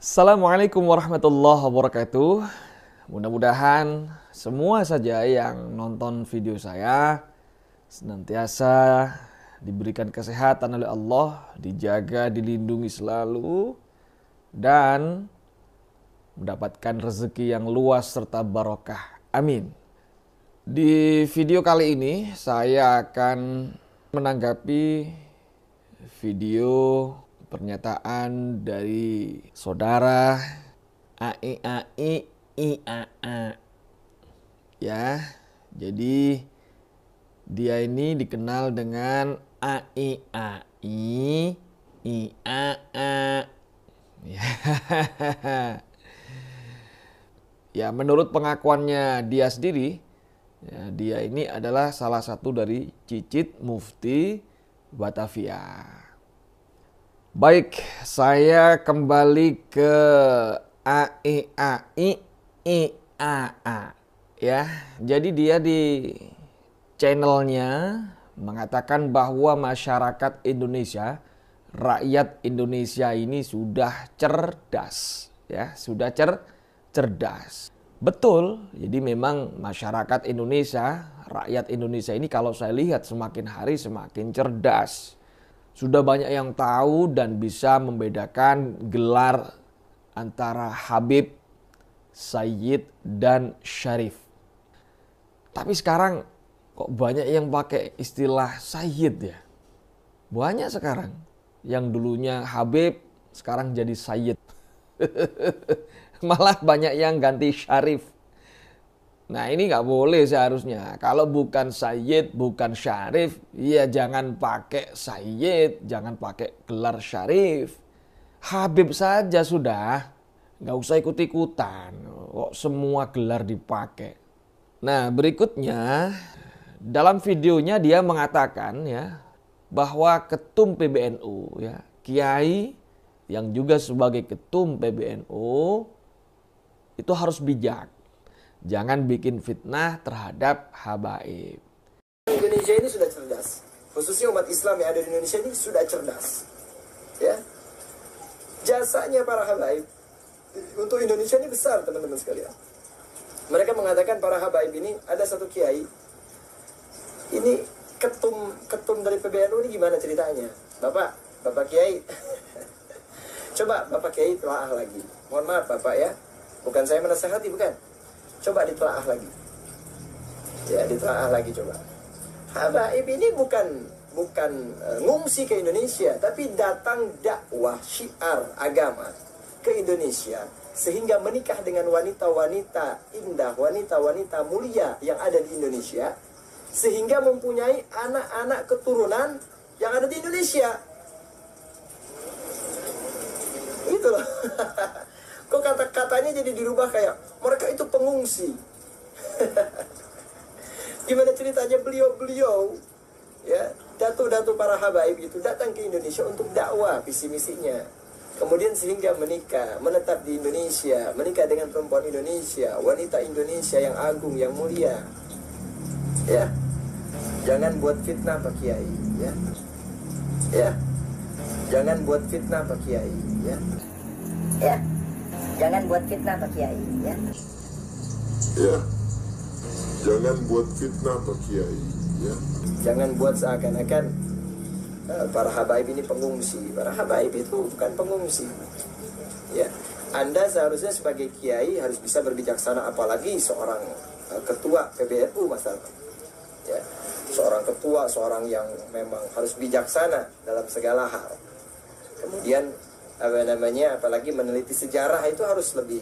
Assalamualaikum warahmatullahi wabarakatuh. Mudah-mudahan semua saja yang nonton video saya senantiasa diberikan kesehatan oleh Allah, dijaga, dilindungi selalu, dan mendapatkan rezeki yang luas serta barokah. Amin. Di video kali ini saya akan menanggapi video pernyataan dari saudara AIAI IAA. Ya, jadi dia ini dikenal dengan AIAI IAA. Ya. Ya, menurut pengakuannya dia sendiri, ya, dia ini adalah salah satu dari cicit mufti Batavia. Baik, saya kembali ke AIAI IAA. Ya, jadi dia di channelnya mengatakan bahwa masyarakat Indonesia, rakyat Indonesia ini sudah cerdas, ya, sudah cerdas. Betul, jadi memang masyarakat Indonesia, rakyat Indonesia ini kalau saya lihat semakin hari semakin cerdas. Sudah banyak yang tahu dan bisa membedakan gelar antara Habib, Sayyid, dan Syarif. Tapi sekarang kok banyak yang pakai istilah Sayyid ya? Banyak sekarang. Yang dulunya Habib, sekarang jadi Sayyid. Malah banyak yang ganti Syarif. Nah, ini nggak boleh seharusnya. Kalau bukan Sayyid, bukan Syarif, ya jangan pakai Sayyid, jangan pakai gelar Syarif. Habib saja sudah, nggak usah ikut-ikutan. Kok semua gelar dipakai. Nah, berikutnya dalam videonya dia mengatakan ya bahwa ketum PBNU, ya, Kiai yang juga sebagai ketum PBNU itu harus bijak. Jangan bikin fitnah terhadap habaib. Indonesia ini sudah cerdas. Khususnya umat Islam yang ada di Indonesia ini sudah cerdas. Ya. Jasanya para habaib untuk Indonesia ini besar, teman-teman sekalian. Mereka mengatakan para habaib ini ada satu kiai. Ini ketum dari PBNU ini gimana ceritanya? Bapak Kiai. Coba Bapak Kiai telaah lagi. Mohon maaf Bapak ya. Bukan saya menasihati, bukan. Coba ditelaah lagi. Ya, ditelaah lagi coba. Habaib ini bukan ngungsi ke Indonesia, tapi datang dakwah syiar agama ke Indonesia sehingga menikah dengan wanita-wanita indah, wanita-wanita mulia yang ada di Indonesia, sehingga mempunyai anak-anak keturunan yang ada di Indonesia. Gitu loh. Kok kata-katanya jadi dirubah kayak mereka itu pengungsi. Gimana ceritanya beliau-beliau ya, datu-datu para habaib itu datang ke Indonesia untuk dakwah visi misinya. Kemudian sehingga menikah, menetap di Indonesia, menikah dengan perempuan Indonesia, wanita Indonesia yang agung, yang mulia. Ya. Jangan buat fitnah Pak Kiai, ya. Ya. Jangan buat fitnah Pak Kiai, ya. Ya. Jangan buat fitnah Pak Kiai, ya. Ya. Jangan buat fitnah Pak Kiai, ya. Jangan buat seakan-akan para habaib ini pengungsi. Para habaib itu bukan pengungsi. Ya. Anda seharusnya sebagai kiai harus bisa berbijaksana, apalagi seorang ketua PBNU masalah. Ya. Seorang ketua, seorang yang memang harus bijaksana dalam segala hal. Kemudian apalagi meneliti sejarah itu harus lebih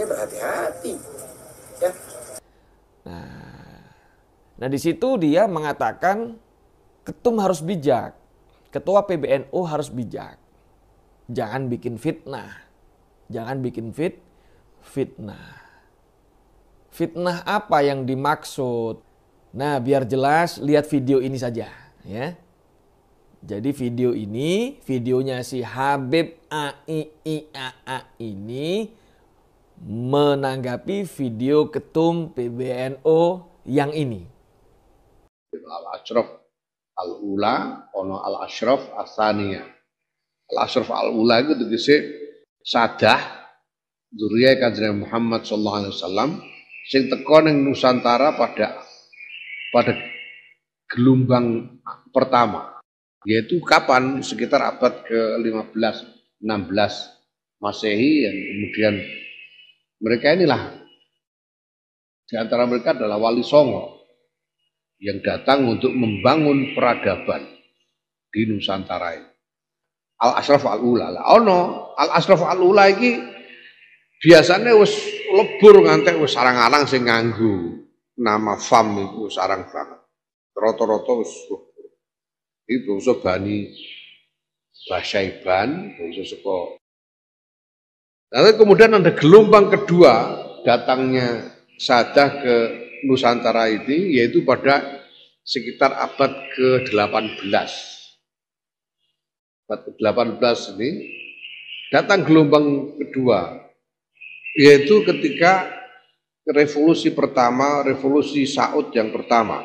berhati-hati, ya. Nah, di situ dia mengatakan ketum harus bijak, ketua PBNU harus bijak. Jangan bikin fitnah, jangan bikin fitnah. Fitnah apa yang dimaksud? Nah, biar jelas lihat video ini saja, ya. Jadi videonya si Habib AIIAA ini menanggapi video ketum PBNU yang ini. Al-Ashraf Al-Ula, ono Al-Ashraf As-Saniyah. Al-Ashraf Al-Ula itu tegese Sadah dzurriyyah Kanjeng Muhammad sallallahu alaihi wasallam sing teka ning Nusantara pada gelombang pertama, yaitu kapan sekitar abad ke-15 16 Masehi, yang kemudian mereka inilah di antara mereka adalah Wali Songo yang datang untuk membangun peradaban di Nusantara ini. Al-Ashraf Al-Ula. Al-Ashraf Al-Ula iki biasanya wis lebur ngantek wis sarang-arang sing nganggo nama fam iku sarang banget. Rata-rata wis itu bangsa Bani Basyaiban, bangsa saka. Lalu kemudian ada gelombang kedua datangnya Sadah ke Nusantara ini, yaitu pada sekitar abad ke-18. Abad ke-18 ini datang gelombang kedua, yaitu ketika revolusi pertama, revolusi Saud yang pertama.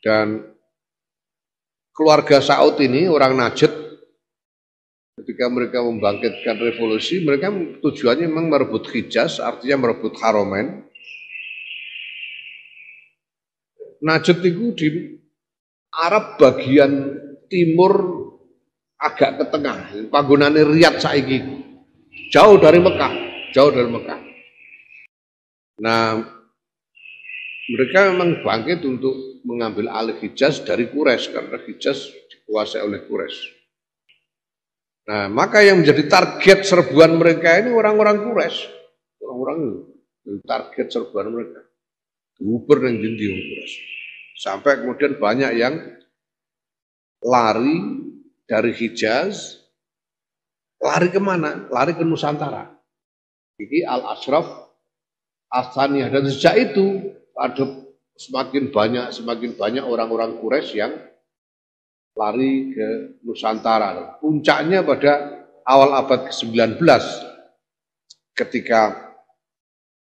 Dan keluarga Saud ini orang Najd, ketika mereka membangkitkan revolusi, mereka tujuannya memang merebut Hijaz, artinya merebut Haromen. Najd itu di Arab bagian timur agak ke tengah, panggonane Riyadh saiki, jauh dari Mekah. Nah, mereka memang bangkit untuk mengambil alih Hijaz dari Quraisy, karena Hijaz dikuasai oleh Quraisy. Nah, maka yang menjadi target serbuan mereka ini orang-orang Quraisy. Orang-orang itu target serbuan mereka. Guber yang dindi Quraisy. Sampai kemudian banyak yang lari dari Hijaz, lari kemana? Lari ke Nusantara. Ini Al-Ashraf As-Saniyah. Dan sejak itu ada semakin banyak orang-orang Quraisy yang lari ke Nusantara. Puncaknya pada awal abad ke-19 ketika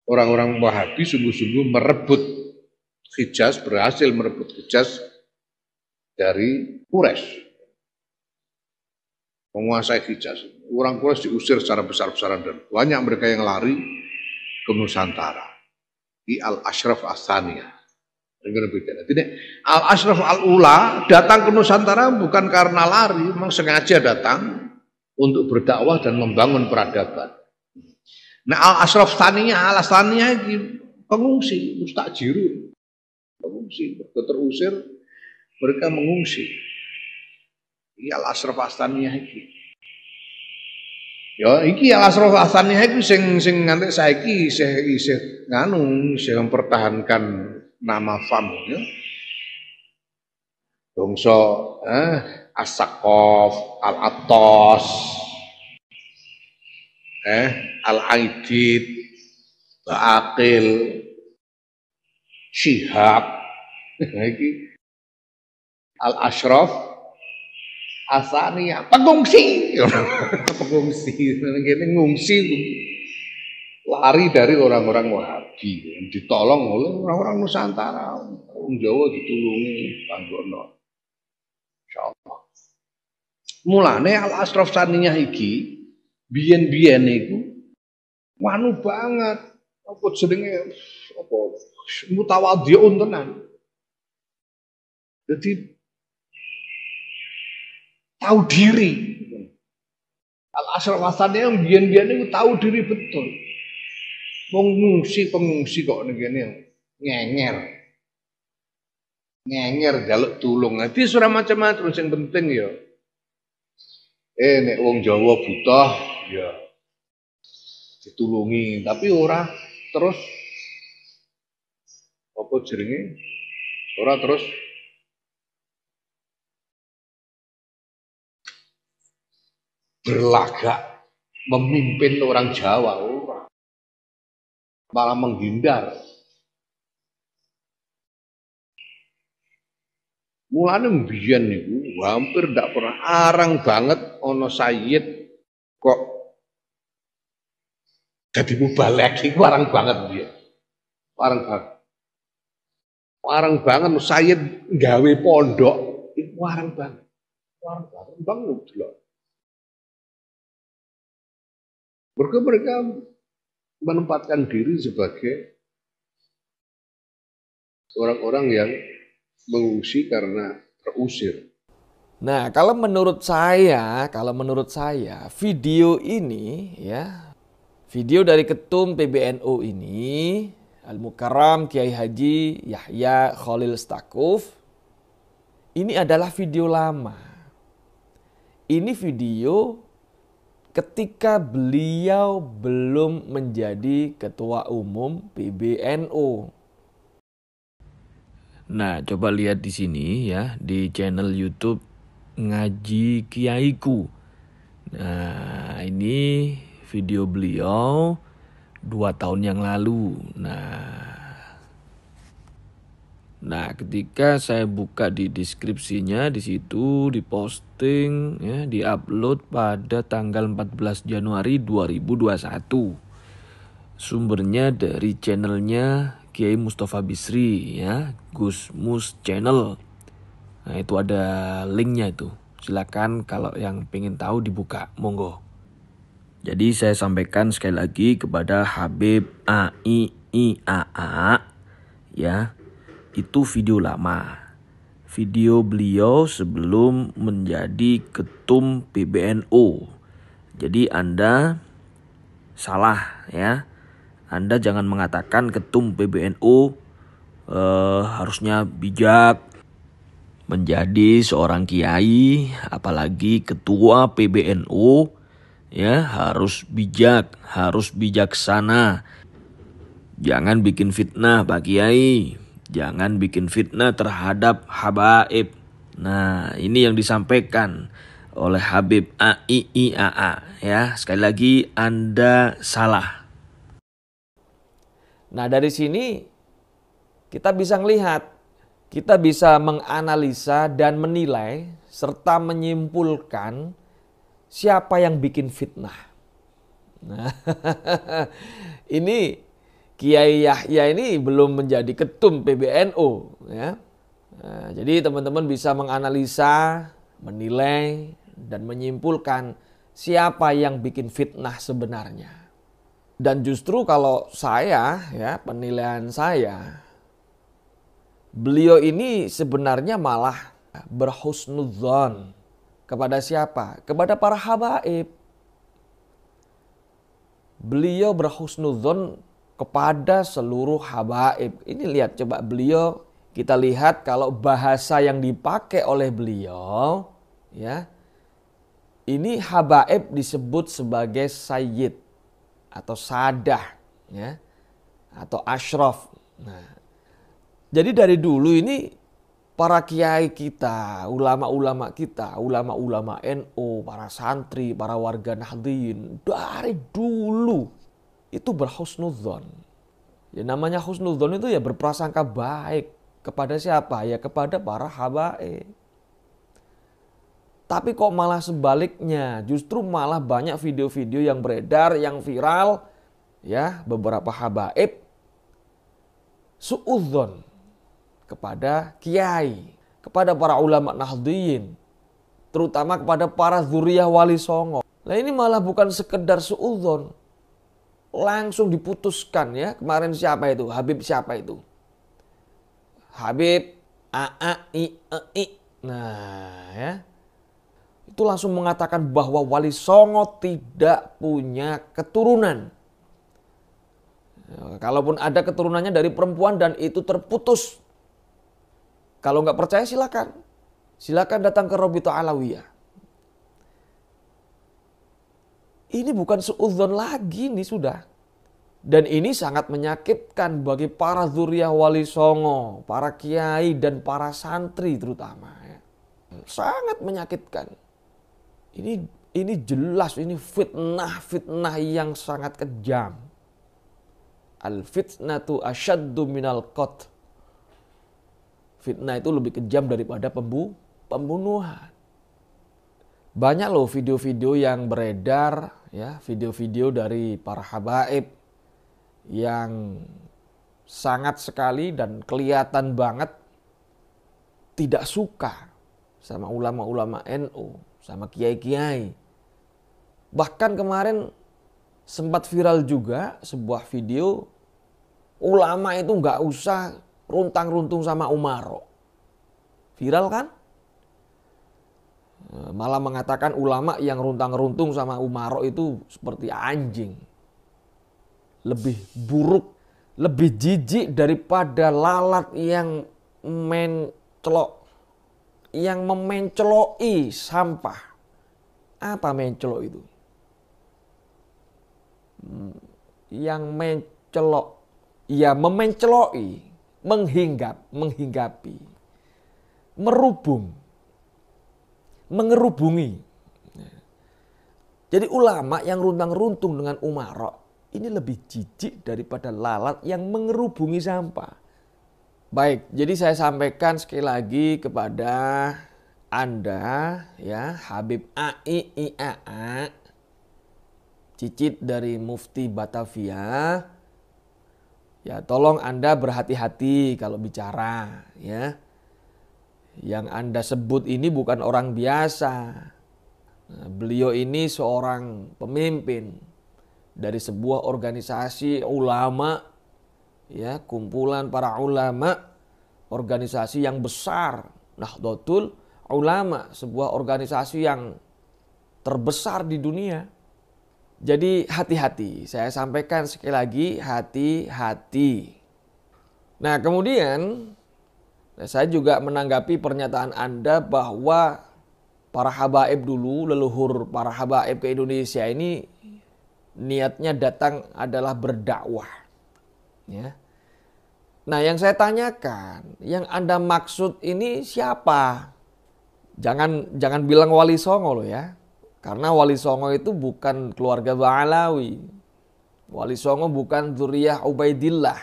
orang-orang Wahabi sungguh-sungguh merebut Hijaz, berhasil merebut Hijaz dari Quraisy. Menguasai Hijaz. Orang Quraisy diusir secara besar-besaran dan banyak mereka yang lari ke Nusantara. Di Al-Ashraf As-Saniyah. Al-Ashraf Al-Ula datang ke Nusantara bukan karena lari, memang sengaja datang untuk berdakwah dan membangun peradaban. Nah, Al-Ashraf As-Saniyah ini pengungsi, mustajirun. Pengungsi, terusir, mereka mengungsi. Al-Ashraf As-Saniyah ini. Ya, iki Al-Ashraf As-Saniyah iki sing nganti saiki isih mempertahankan nama fam ya. Bangsa As-Saqaf, Al-Attas, Al-Aidid, Ba'aqil, Syihab. Iki Al-Ashraf As-Saniyah, pengungsi. Ngene ngungsi lari dari orang-orang Wahabi, ditolong oleh orang-orang Nusantara. Wong Jawa ditulungi panggono. Insyaallah. Mulane Al-Ashraf Saniyah iki biyen-biyen iku wanu banget. Apa jenenge apa mutawadhiun tenan. Jadi tahu diri. Al-Ashraf As-Saniyah yang biyen-biyen iku tahu diri betul. Pengungsi kok ngene ngenger jaluk tulung. Nanti surah macam-macam yang penting ya. Nek wong Jawa butuh ya ditulungi, tapi ora terus apa jenenge? Ora terus berlagak memimpin orang Jawa, ora. Malah menghindar. Mulane mbiyen niku hampir ndak pernah arang banget ana sayyid kok dadi mubalek iku arang banget mbiyen. Arang banget sayyid gawe pondok iku arang banget. warga Rembang delok. Mereka menempatkan diri sebagai orang-orang yang mengungsi karena terusir. Nah, kalau menurut saya video ini ya, video dari Ketum PBNU ini, Al-Mukarram Kiai Haji Yahya Khalil Stakuf, ini adalah video lama. Ini video ketika beliau belum menjadi Ketua Umum PBNU. Nah, coba lihat di sini ya, di channel YouTube Ngaji Kiaiku. Nah, ini video beliau 2 tahun yang lalu. Nah, ketika saya buka di deskripsinya, di situ diposting ya, diupload pada tanggal 14 Januari 2021. Sumbernya dari channelnya Kiai Mustafa Bisri ya, Gus Mus Channel. Nah, itu ada linknya itu. Silakan kalau yang pengen tahu dibuka, monggo. Jadi saya sampaikan sekali lagi kepada Habib AIIAA ya. Itu video lama. Video beliau sebelum menjadi ketum PBNU. Jadi Anda salah ya. Anda jangan mengatakan ketum PBNU harusnya bijak. Menjadi seorang kiai, apalagi ketua PBNU, ya harus bijak, harus bijaksana. Jangan bikin fitnah Pak Kiai, jangan bikin fitnah terhadap habaib. Nah, ini yang disampaikan oleh Habib AIIAA ya. Sekali lagi Anda salah. Nah, dari sini kita bisa melihat, kita bisa menganalisa dan menilai serta menyimpulkan siapa yang bikin fitnah. Nah, ini Kiai Yahya ini belum menjadi ketum PBNU ya. Nah, jadi teman-teman bisa menganalisa, menilai dan menyimpulkan siapa yang bikin fitnah sebenarnya. Dan justru kalau saya ya, penilaian saya, beliau ini sebenarnya malah berhusnudzon kepada siapa? Kepada para habaib. Beliau berhusnudzon kepada seluruh habaib. Ini lihat coba beliau, kita lihat kalau bahasa yang dipakai oleh beliau ya. Ini habaib disebut sebagai sayyid atau sadah ya, atau asyraf. Nah, jadi dari dulu ini para kiai kita, ulama-ulama kita, ulama-ulama NU, para santri, para warga Nahdliyin, dari dulu itu berhusnudzon. Ya namanya husnudzon itu ya berprasangka baik kepada siapa? Ya kepada para habaib. Tapi kok malah sebaliknya, justru malah banyak video-video yang beredar, yang viral, ya beberapa habaib suudzon kepada kiai, kepada para ulama Nahdliyin, terutama kepada para dzurriyyah Wali Songo. Nah ini malah bukan sekedar suudzon, langsung diputuskan ya. Kemarin siapa itu? Habib siapa itu? Habib AAIEI. Nah ya, itu langsung mengatakan bahwa Wali Songo tidak punya keturunan. Kalaupun ada keturunannya dari perempuan dan itu terputus. Kalau nggak percaya silakan. Silakan datang ke Robito Alawiyah. Ini bukan suudzon lagi nih sudah. Dan ini sangat menyakitkan bagi para dzurriyyah Wali Songo, para kiai dan para santri terutama. Ya. Sangat menyakitkan. Ini jelas, ini fitnah yang sangat kejam. Al-fitnatu asyaddu minal qatl. Fitnah itu lebih kejam daripada pembunuhan. Banyak loh video-video yang beredar, ya, video-video dari para habaib yang sangat sekali dan kelihatan banget tidak suka sama ulama-ulama NU, sama kiai-kiai. Bahkan kemarin sempat viral juga sebuah video ulama itu nggak usah runtang-runtung sama Umaro. Viral kan? Malah mengatakan ulama yang runtang-runtung sama Umaro itu seperti anjing. Lebih buruk, lebih jijik daripada lalat yang memenceloi sampah. Apa mencelok itu? Yang mencelok, ya memenceloi, menghinggapi, merubung, mengerubungi. Jadi ulama yang runtang-runtung dengan Umaro ini lebih jijik daripada lalat yang mengerubungi sampah. Baik, jadi saya sampaikan sekali lagi kepada Anda ya, Habib AIIAA, cicit dari Mufti Batavia. Ya, tolong Anda berhati-hati kalau bicara ya. Yang Anda sebut ini bukan orang biasa. Nah, beliau ini seorang pemimpin dari sebuah organisasi ulama ya, kumpulan para ulama, organisasi yang besar, Nahdlatul Ulama, sebuah organisasi yang terbesar di dunia. Jadi hati-hati, saya sampaikan sekali lagi, hati-hati. Nah kemudian saya juga menanggapi pernyataan Anda bahwa para habaib dulu, leluhur para habaib ke Indonesia ini niatnya datang adalah berdakwah. Ya. Nah yang saya tanyakan, yang Anda maksud ini siapa? Jangan bilang Wali Songo loh ya. Karena Wali Songo itu bukan keluarga Ba'alawi. Wali Songo bukan dzurriyyah Ubaidillah.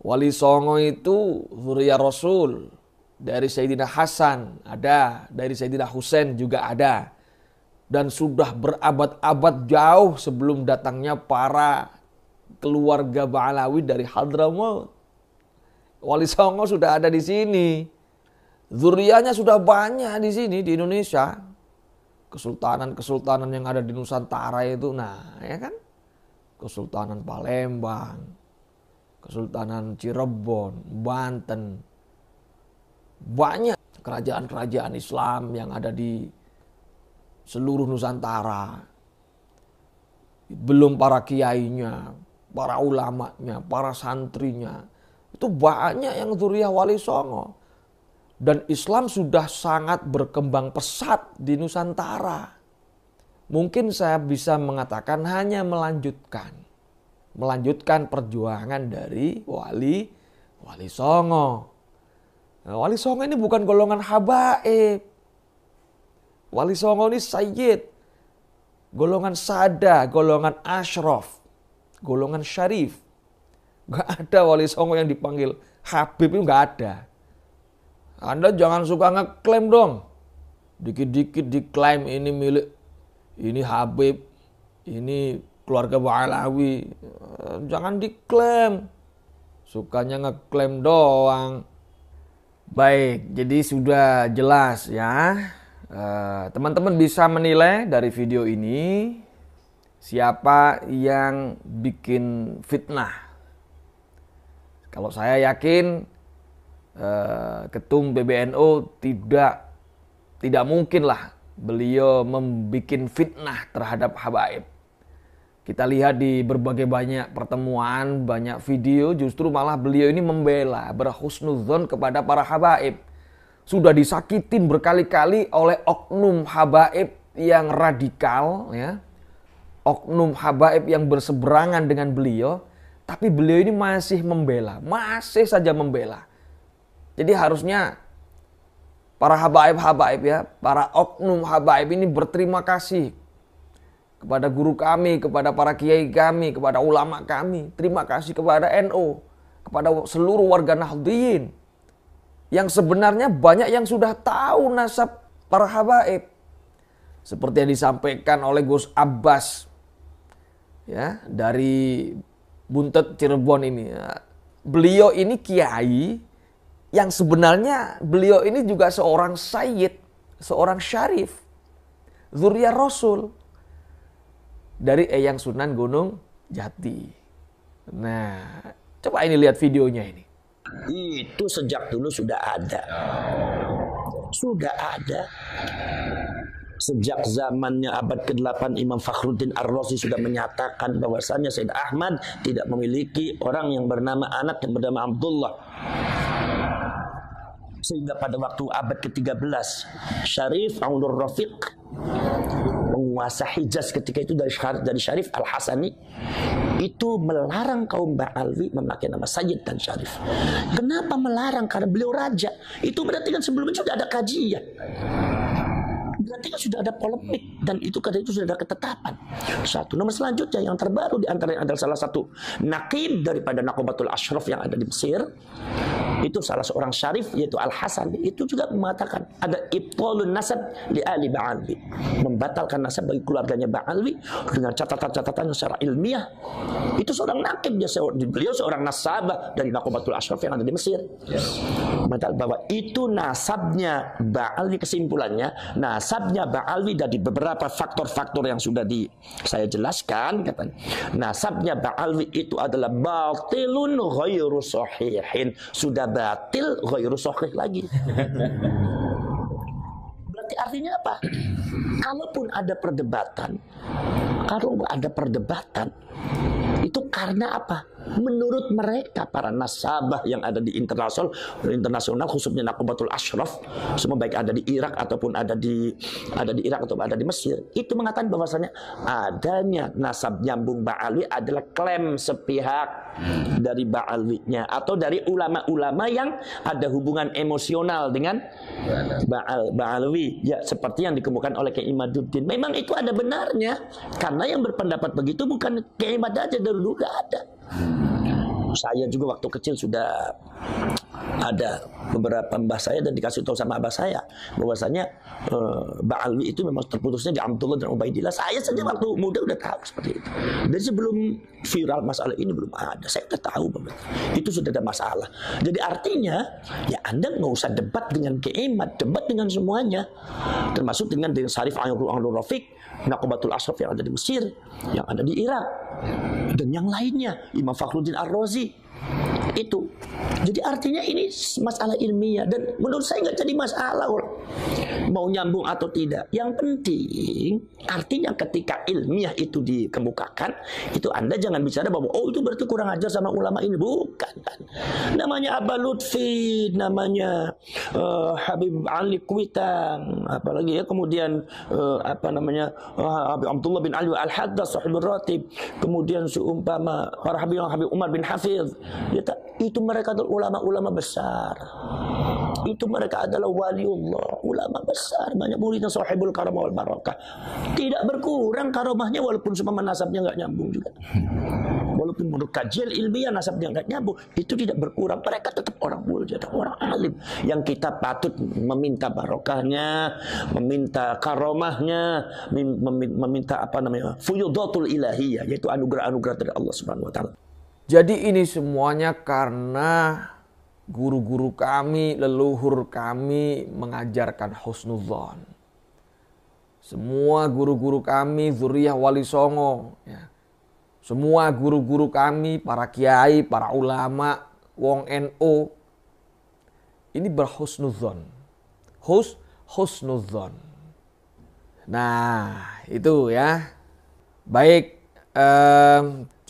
Wali Songo itu dzurriyyah Rasul. Dari Sayyidina Hasan ada, dari Sayyidina Husain juga ada. Dan sudah berabad-abad jauh sebelum datangnya para keluarga Ba'alawi dari Hadramaut. Wali Songo sudah ada di sini. Dzurriyyahnya sudah banyak di sini di Indonesia. Kesultanan-kesultanan yang ada di Nusantara itu, nah ya kan, Kesultanan Palembang, Kesultanan Cirebon, Banten, banyak kerajaan-kerajaan Islam yang ada di seluruh Nusantara. Belum para kiainya, para ulamanya, para santrinya, itu banyak yang dzurriyyah Wali Songo. Dan Islam sudah sangat berkembang pesat di Nusantara. Mungkin saya bisa mengatakan hanya melanjutkan perjuangan dari Wali Songo. Nah, Wali Songo ini bukan golongan habaib. Wali Songo ini sayyid, golongan sada, golongan asyraf, golongan syarif. Gak ada Wali Songo yang dipanggil Habib, itu gak ada. Anda jangan suka ngeklaim dong. Dikit-dikit diklaim ini milik, ini Habib, ini keluarga Ba'alawi. Jangan diklaim. Sukanya ngeklaim doang. Baik, jadi sudah jelas ya. Teman-teman bisa menilai dari video ini siapa yang bikin fitnah. Kalau saya yakin Ketum PBNU tidak mungkinlah beliau membuat fitnah terhadap habaib. Kita lihat di berbagai banyak pertemuan, banyak video, justru malah beliau ini membela, berhusnudzon kepada para habaib. Sudah disakitin berkali-kali oleh oknum habaib yang radikal, ya, oknum habaib yang berseberangan dengan beliau, tapi beliau ini masih membela, masih saja membela. Jadi harusnya para habaib-habaib ya, para oknum habaib ini berterima kasih kepada guru kami, kepada para kiai kami, kepada ulama kami. Terima kasih kepada NU, kepada seluruh warga Nahdliyin. Yang sebenarnya banyak yang sudah tahu nasab para habaib. Seperti yang disampaikan oleh Gus Abbas ya, dari Buntet Cirebon ini. Beliau ini kiai yang sebenarnya beliau ini juga seorang sayyid. seorang syarif, zuriyah Rasul dari Eyang Sunan Gunung Jati. Nah, coba ini lihat videonya ini. Itu sejak dulu sudah ada. Sudah ada. Sejak zamannya abad ke-8 Imam Fakhruddin Ar-Razi sudah menyatakan bahwasanya Sayyid Ahmad tidak memiliki orang yang bernama anak yang bernama Abdullah. Sehingga pada waktu abad ke-13 Syarif Abdul Rafiq, penguasa Hijaz ketika itu dari Syarif Al-Hasani, itu melarang kaum Ba'alwi memakai nama Sayyid dan Syarif. Kenapa melarang? Karena beliau raja. Itu berarti kan sebelumnya sudah ada kajian. Berarti kan sudah ada polemik, dan itu karena itu sudah ada ketetapan. Satu. Nomor selanjutnya yang terbaru di antaranya adalah salah satu naqib daripada Naqibatul Ashraf yang ada di Mesir. Itu salah seorang syarif yaitu Al-Hasan. Itu juga mengatakan ada ibtalun nasab li ali Ba'alwi, membatalkan nasab bagi keluarganya Ba'alwi dengan catatan-catatan secara ilmiah. Itu seorang naqib, beliau seorang nasabah dari Naqibatul Ashraf yang ada di Mesir. Mengatakan bahwa itu nasabnya Ba'alwi, kesimpulannya nasabnya Ba'alwi dari beberapa faktor-faktor yang sudah saya jelaskan, katanya nasabnya Ba'alwi itu adalah batilun ghairu sahihin, sudah batil ghairu sahih lagi. Berarti artinya apa? Kalaupun ada perdebatan, itu karena apa? Menurut mereka para nasabah yang ada di internasional khususnya Naqibatul Ashraf, semua baik ada di Irak ataupun ada di Irak atau ada di Mesir, itu mengatakan bahwasanya adanya nasab nyambung Ba'alwi adalah klaim sepihak dari Ba'alwinya atau dari ulama-ulama yang ada hubungan emosional dengan Ba'alwi, ya seperti yang dikemukakan oleh Kiai Imaduddin. Memang itu ada benarnya, karena yang berpendapat begitu bukan Kiai Imad aja, dari dulu ada. Saya juga waktu kecil sudah ada beberapa mbah saya dan dikasih tahu sama abah saya bahwasanya Ba'alwi itu memang terputusnya di Abdullah dan Ubaidillah. Saya saja waktu muda udah tahu seperti itu. Dari sebelum viral masalah ini belum ada, saya udah tahu bahwa itu sudah ada masalah. Jadi artinya ya Anda nggak usah debat dengan Kiaimat, debat dengan semuanya, termasuk dengan Syarif Abdul Rafiq, Naqibatul Ashraf yang ada di Mesir, yang ada di Irak, dan yang lainnya, Imam Fakhruddin Ar-Razi. Itu. Jadi artinya ini masalah ilmiah, dan menurut saya nggak jadi masalah mau nyambung atau tidak. Yang penting artinya ketika ilmiah itu dikemukakan, itu Anda jangan bicara bahwa oh itu berarti kurang ajar sama ulama ini, bukan kan. Namanya Aba Lutfi, namanya Habib Ali Kuitang, apalagi ya, kemudian Habib Abdullah bin Ali Al-Haddad Sahibul Ratib, kemudian seumpama para Habib Umar bin Hafiz, itu mereka adalah ulama-ulama besar. Itu mereka adalah waliullah, ulama besar, banyak muridnya, sahibul karamah wal barakah. Tidak berkurang karamahnya walaupun semua nasabnya nggak nyambung juga. Walaupun menurut kajian ilmiah nasabnya nggak nyambung, itu tidak berkurang. Mereka tetap orang mulia, orang alim yang kita patut meminta barokahnya, meminta karamahnya, meminta fuyudatul ilahiyah, yaitu anugerah-anugerah dari Allah Subhanahu wa taala. Jadi ini semuanya karena guru-guru kami, leluhur kami mengajarkan husnudzon. Semua guru-guru kami zuriyah Wali Songo, ya. Semua guru-guru kami, para kiai, para ulama, wong NU, ini berhusnudzon. Husnudzon. Nah, itu ya. Baik.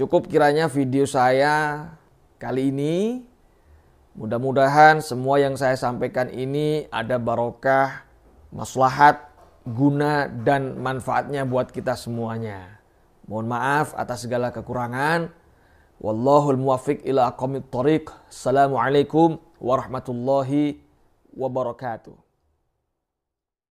Cukup kiranya video saya kali ini. Mudah-mudahan semua yang saya sampaikan ini ada barokah, maslahat, guna dan manfaatnya buat kita semuanya. Mohon maaf atas segala kekurangan. Wallahul muwaffiq ila aqwamit thoriq. Assalamualaikum warahmatullahi wabarakatuh.